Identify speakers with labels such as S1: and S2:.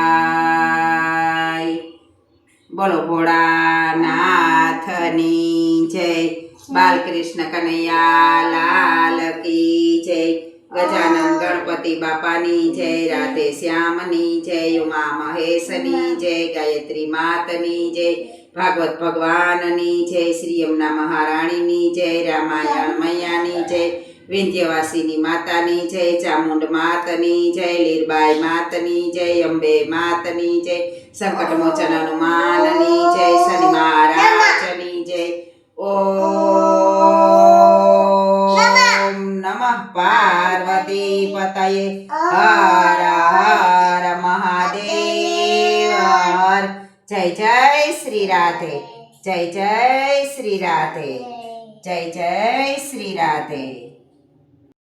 S1: જાય। બોલો ભોળાનાથની જય। બાલકૃષ્ણ કનૈયા લાલ કી જય। ગજાનંદ ગણપતિ બાપાની જય। રાધે શ્યામની જય। ઉમા મહેશની જય। ગાયત્રી માતની જય। ભાગવત ભગવાનની જય। શ્રી યમુના મહારાણીની જય। રામાયણ મૈયાની જય। વિંધ્યવાસીની માતાની જય। ચામુંડ માતની જય। લીરબાઈ માતની જય। અંબે માતની જય। સંકટ મોચન હનુમાનની જય। શનિ મહારાજની જય। ઓમ નમઃ પાર્વતી પતયે હર હર મહાદેવ હર। જય જય શ્રી રાધે। જય જય શ્રી રાધે। જય જય શ્રી રાધે।